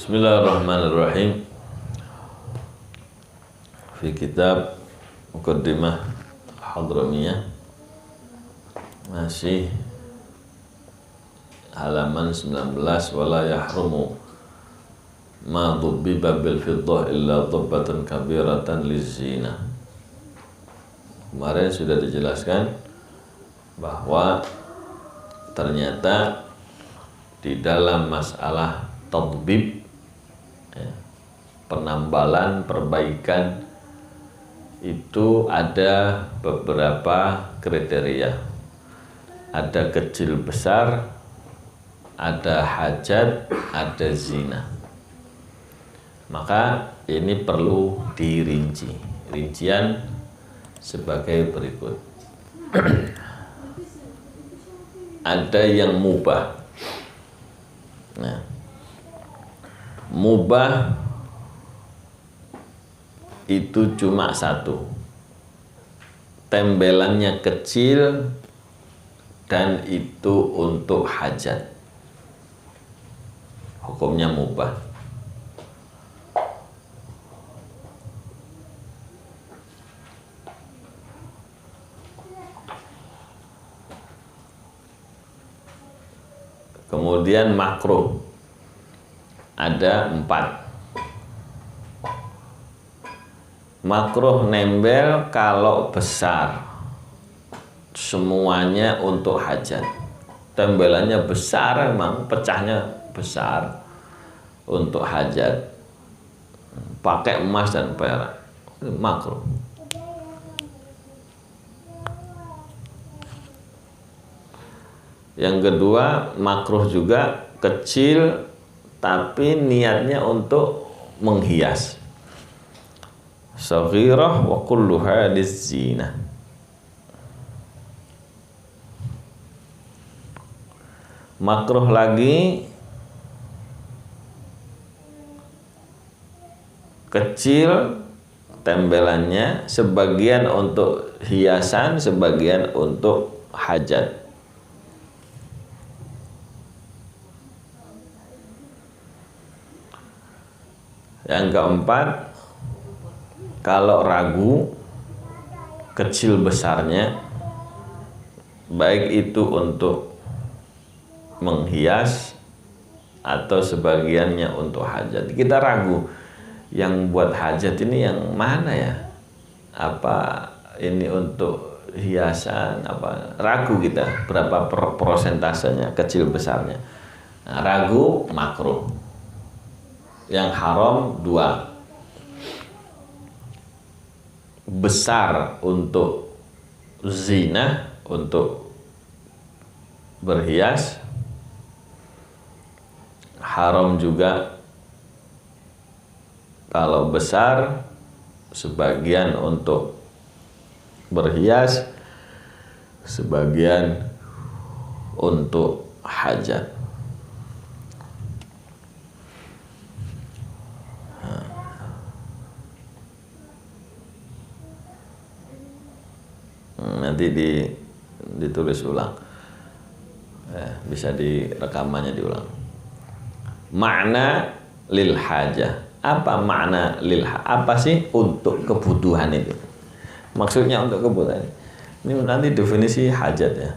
Bismillahirrahmanirrahim. Fi kitab Muqaddimah Hadramiyah, masih halaman 19, wala yahrumu ma dhubbiba bil fiddah illa dhubbatan kabiratan lizina. Kemarin sudah dijelaskan bahwa ternyata di dalam masalah tadbib, penambalan, perbaikan, itu ada beberapa kriteria. Ada kecil besar, ada hajat, ada zina. Maka ini perlu dirinci. Rincian sebagai berikut. Ada yang mubah. Nah, mubah itu cuma satu, tembelannya kecil dan itu untuk hajat, hukumnya mubah. Kemudian makruh ada 4. Makruh nembel kalau besar, semuanya untuk hajat, tembelannya besar, emang pecahnya besar untuk hajat, pakai emas dan perak, makruh. Yang kedua, makruh juga kecil tapi niatnya untuk menghias. Saghirah wa kulluha lizzina. Makruh lagi kecil tembelannya, sebagian untuk hiasan, sebagian untuk hajat. Yang keempat, kalau ragu kecil besarnya, baik itu untuk menghias atau sebagiannya untuk hajat. Kita ragu, yang buat hajat ini yang mana ya? Apa ini untuk hiasan? Apa ragu kita? Berapa prosentasenya kecil besarnya? Nah, ragu makruh. Yang haram 2. Besar untuk zina, untuk berhias, haram juga kalau besar, sebagian untuk berhias, sebagian untuk hajat. Nanti ditulis ulang, bisa direkamannya diulang. Makna lil hajah, apa makna lil hajah? Apa sih untuk kebutuhan itu? Maksudnya untuk kebutuhan. Ini nanti definisi hajat ya.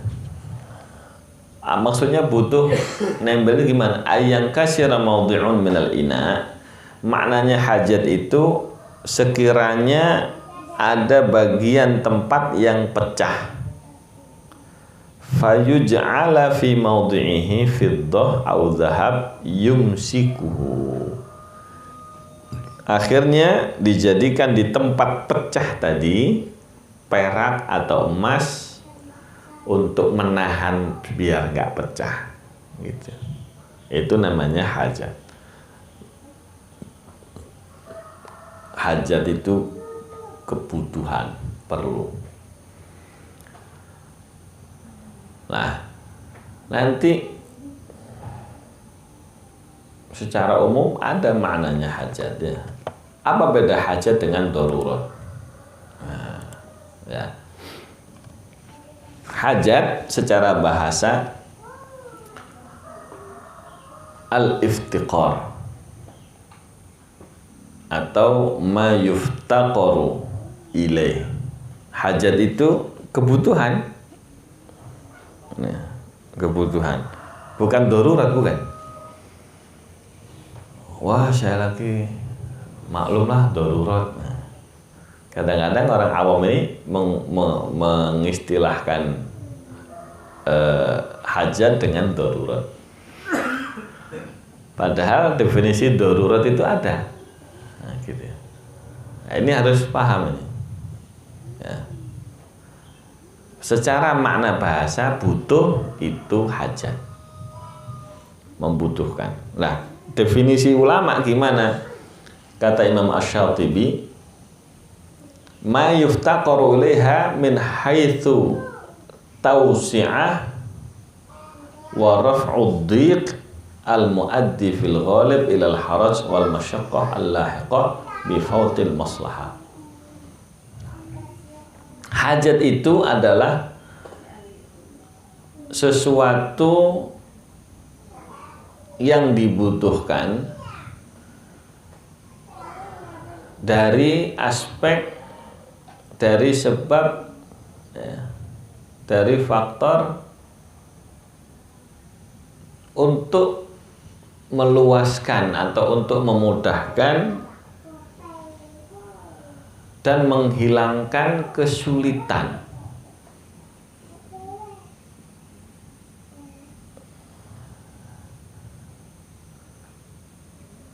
Maksudnya butuh nembel itu gimana? Ayang kasyira maudhi'un minal ina. Maknanya hajat itu sekiranya ada bagian tempat yang pecah, fayuj'ala fi maudhi'ihi fiddah au dhahab yumsikuhu. Akhirnya dijadikan di tempat pecah tadi perak atau emas untuk menahan biar nggak pecah, gitu. Itu namanya hajat. Hajat itu kebutuhan, perlu. Nah, nanti secara umum ada maknanya hajat ya. Apa beda hajat dengan darurat? Nah, ya. Hajat secara bahasa al-iftiqar, atau ma yuftaqaru ilaih. Hajat itu kebutuhan. Nah, kebutuhan. Bukan darurat, bukan. Wah, saya lagi maklumlah darurat. Nah, kadang-kadang orang awam ini mengistilahkan hajat dengan darurat. Padahal definisi darurat itu ada. Nah, gitu. Nah, ini harus paham ini. Ya. Secara makna bahasa butuh itu hajat, membutuhkan. Nah, definisi ulama gimana? Kata Imam Asy-Syatibi, ma yuftaqaru ilaiha min haitsu tawsi'ah wa raf'ud dhiq al-muaddi fil ghalib ila al-haraj wal masyaqqah al-lahiqah bi fautil maslahah. Hajat itu adalah sesuatu yang dibutuhkan dari aspek, dari sebab, ya, dari faktor untuk meluaskan atau untuk memudahkan dan menghilangkan kesulitan.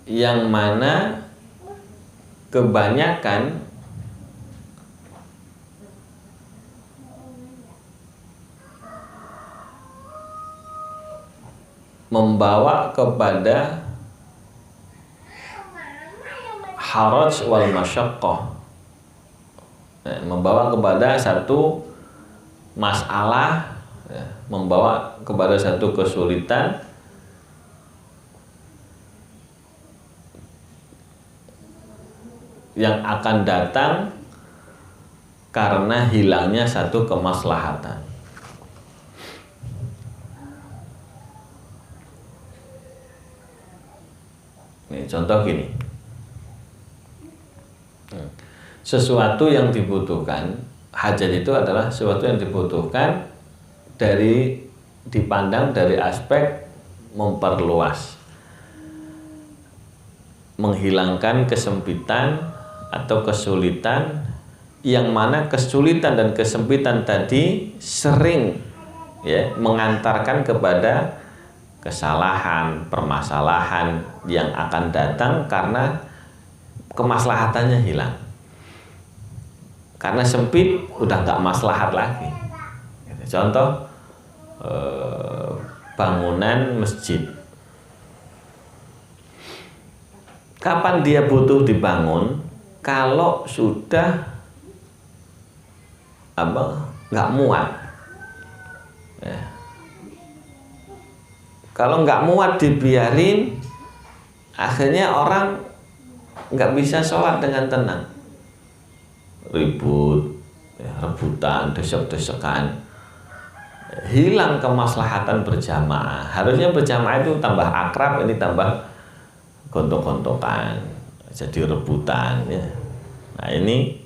Yang mana kebanyakan membawa kepada haraj wal masyaqqah, membawa kepada satu masalah, membawa kepada satu kesulitan yang akan datang karena hilangnya satu kemaslahatan. Nih, contoh gini, sesuatu yang dibutuhkan, hajat itu adalah sesuatu yang dibutuhkan dipandang dari aspek memperluas, menghilangkan kesempitan atau kesulitan, yang mana kesulitan dan kesempitan tadi sering, ya, mengantarkan kepada kesalahan, permasalahan yang akan datang karena kemaslahatannya hilang. Karena sempit udah nggak maslahat lagi. Contoh bangunan masjid. Kapan dia butuh dibangun? Kalau sudah nggak muat. Ya. Kalau nggak muat dibiarin, akhirnya orang nggak bisa sholat dengan tenang, ribut, ya, rebutan, desek-desekan, hilang kemaslahatan berjamaah. Harusnya berjamaah itu tambah akrab, ini tambah gontok-gontokan, jadi rebutan. Ya. Nah, ini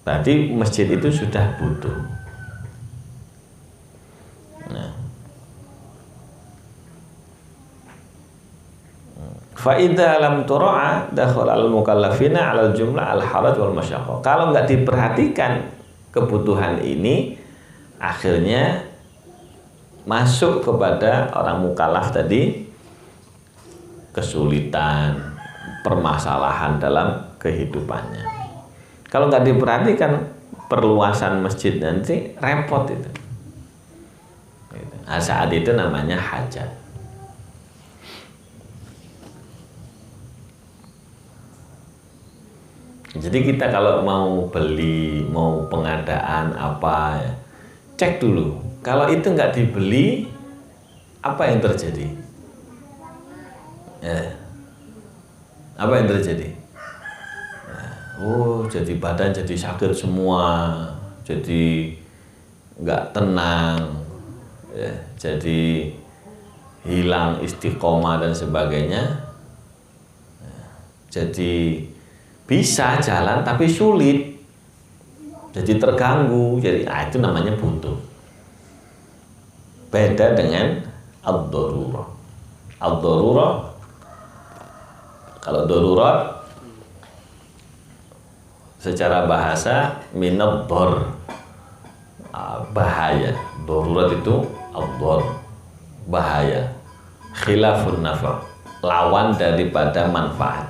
berarti masjid itu sudah butuh. Nah, fa'idha lam tura'a dakhul al-mukallafina al jumlah al-haraj wal masyaqqah. Kalau nggak diperhatikan kebutuhan ini, akhirnya masuk kepada orang mukallaf tadi kesulitan, permasalahan dalam kehidupannya. Kalau nggak diperhatikan perluasan masjid nanti repot itu. Nah, saat itu namanya hajat. Jadi kita kalau mau beli, mau pengadaan apa, ya, cek dulu. Kalau itu nggak dibeli, apa yang terjadi? Ya. Apa yang terjadi? Ya. Oh, jadi badan jadi sakit semua, jadi nggak tenang, ya, jadi hilang istiqomah dan sebagainya. Ya. Jadi bisa jalan tapi sulit, jadi terganggu, jadi itu namanya butuh. Beda dengan ad-darurah. Ad-darurah, kalau darurat secara bahasa minad-dar, bahaya. Darurat itu ad-dar, bahaya. Khilafun nafa', lawan daripada manfaat.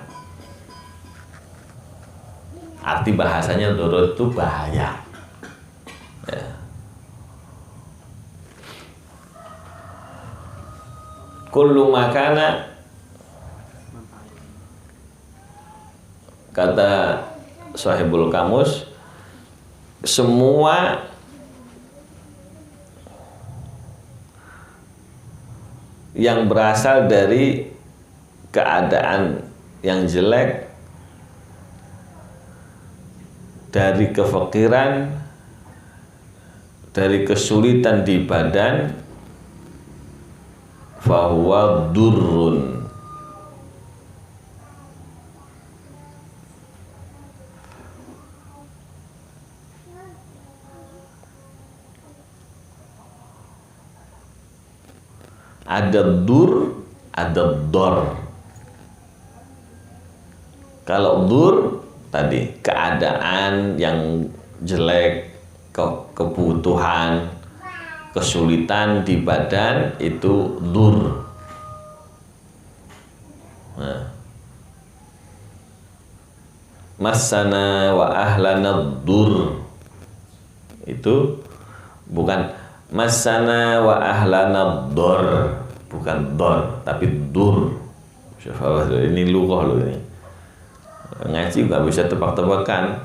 Arti bahasanya darurat itu bahaya. Ya. Kullu makana, kata Sahibul Kamus, semua yang berasal dari keadaan yang jelek, dari kefakiran, dari kesulitan di badan, fahuwa durrun, ada dur, ada dor. Kalau dur tadi keadaan yang jelek, kebutuhan, kesulitan di badan, itu dur. Nah, masana wa ahlana dur, itu bukan masana wa ahlana dor, bukan dor tapi dur. Ini lughah loh ini. Ngaji nggak bisa tebak-tebakan,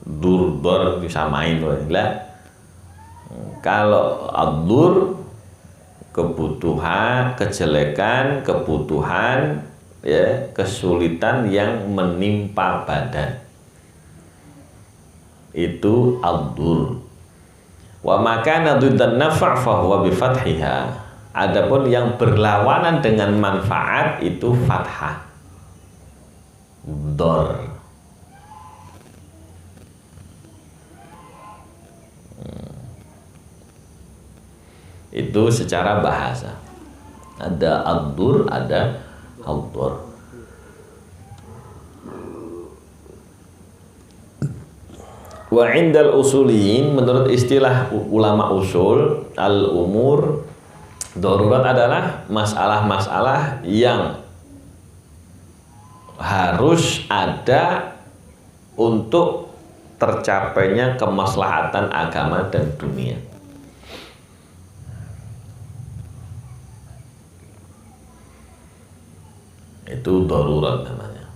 dur dor disamain loh. Lah, kalau ad-dur kebutuhan, kejelekan, kebutuhan, ya, kesulitan yang menimpa badan, itu ad-dur. Wa makana duddan nafa' fa huwa bi fathiha. Adapun yang berlawanan dengan manfaat itu fathah, dor. Itu secara bahasa. Ada ad-dur, ada ad-dor. Wa indal usuliyin, menurut istilah ulama usul, al-umur, darurat adalah masalah-masalah yang harus ada untuk tercapainya kemaslahatan agama dan dunia. Itu darurat namanya.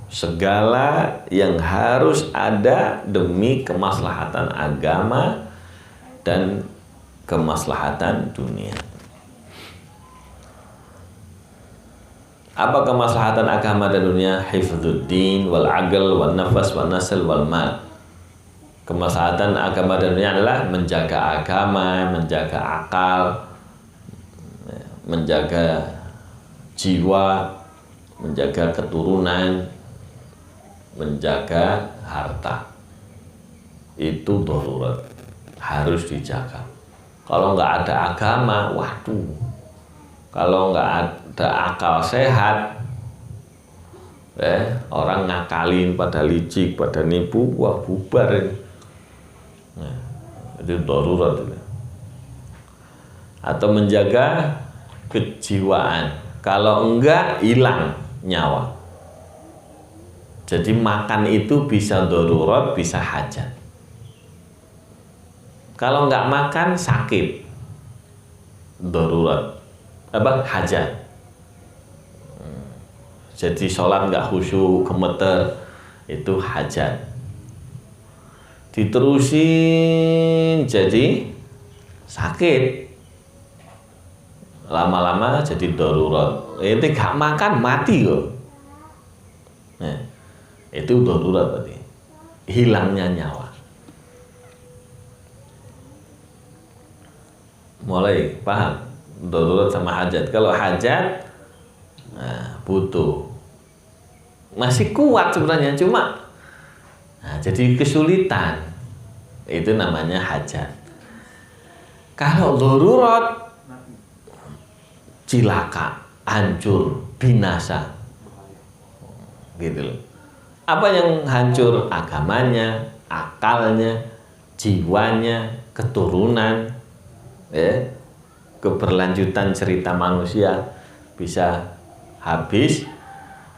Segala yang harus ada demi kemaslahatan agama dan kemaslahatan dunia. Apa kemaslahatan agama dan dunia? Hifdzuddin wal aql wal nafas wal nasl wal mal. Kemaslahatan agama dan dunia adalah menjaga agama, menjaga akal, menjaga jiwa, menjaga keturunan, menjaga harta. Itu darurat, harus dijaga. Kalau nggak ada agama, waduh, kalau nggak ada akal sehat, orang ngakalin pada licik, pada nipu, wah bubar ini. Nah, itu darurat itu. Atau menjaga kejiwaan, kalau enggak hilang nyawa. Jadi makan itu bisa darurat, bisa hajat. Kalau nggak makan sakit, darurat, hajat. Jadi sholat nggak khusyuk, gemeter, itu hajat. Diterusin jadi sakit, lama-lama jadi darurat. Ini nggak makan mati kok. Nah, itu darurat berarti, hilangnya nyawa. Mulai paham darurat sama hajat. Kalau hajat, nah, butuh, masih kuat sebenarnya, cuma jadi kesulitan. Itu namanya hajat. Kalau darurat, cilaka, hancur, binasa, gitu loh. Apa yang hancur? Agamanya, akalnya, jiwanya, keturunan, keberlanjutan cerita manusia bisa habis,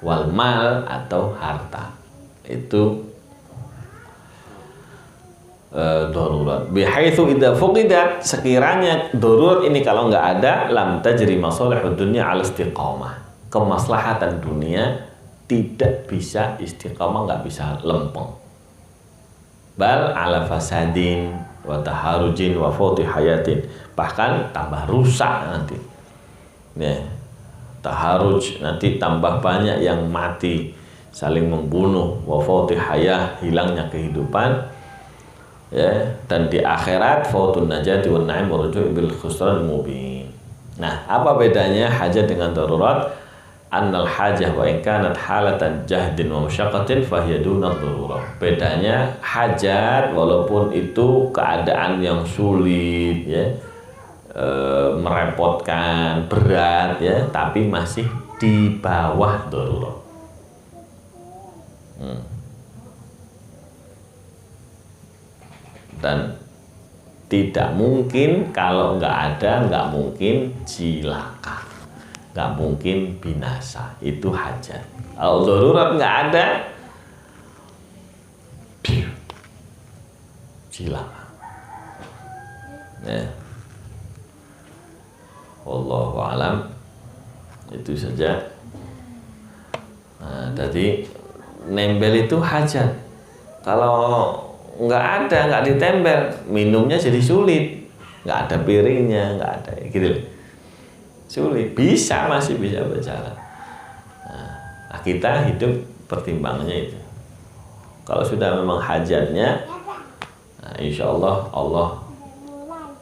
wal mal atau harta. Itu darurat. Bihaitsu idza fuqidat, sekiranya darurat ini kalau nggak ada, lam tajri masalihud dunya ala istiqamah. Kemaslahatan dunia tidak bisa istiqamah, nggak bisa lempeng. Bal ala fasadin wa taharujin wa fawti hayatin, bahkan tambah rusak nanti. Taharuj, nanti tambah banyak yang mati, saling membunuh, wa fawti hayah, hilangnya kehidupan. Dan di akhirat fautun najati wan na'im wa rujuu bil khusran mubin. Nah, apa bedanya hajat dengan darurat? Annal hajah wa in kanat halatan jahdin wa musyaqqatin fahiya duna darurat. Bedanya hajat walaupun itu keadaan yang sulit, merepotkan, berat, tapi masih di bawah darurat. Dan tidak mungkin, kalau nggak ada, nggak mungkin cilaka, nggak mungkin binasa. Itu hajat. Kalau darurat nggak ada, cilaka. Wallahu alam. Itu saja. Jadi nembel itu hajat. Kalau nggak ada, nggak ditempel, minumnya jadi sulit, nggak ada piringnya, nggak ada, gitu, sulit. Masih bisa berjalan. Nah, kita hidup pertimbangannya itu. Kalau sudah memang hajatnya, insya Allah Allah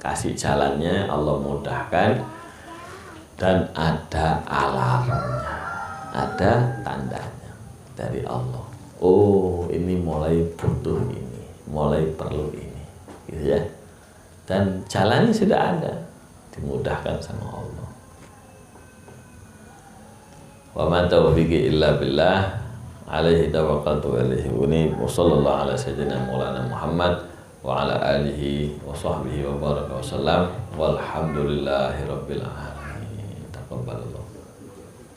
kasih jalannya, Allah mudahkan, dan ada alarmnya, ada tandanya dari Allah. Oh, ini mulai butuh ini, mulai perlu ini, gitu ya. Dan jalannya sudah ada, dimudahkan sama Allah. Wa ma taufiqi illa billah, alaihi tawakkaltu wa ilaihi unib. Wa sallallahu ala sayyidina Maulana Muhammad wa ala alihi wa sahbihi wa baraka wa sallam. Walhamdulillahi rabbil alamin. Taqabbal.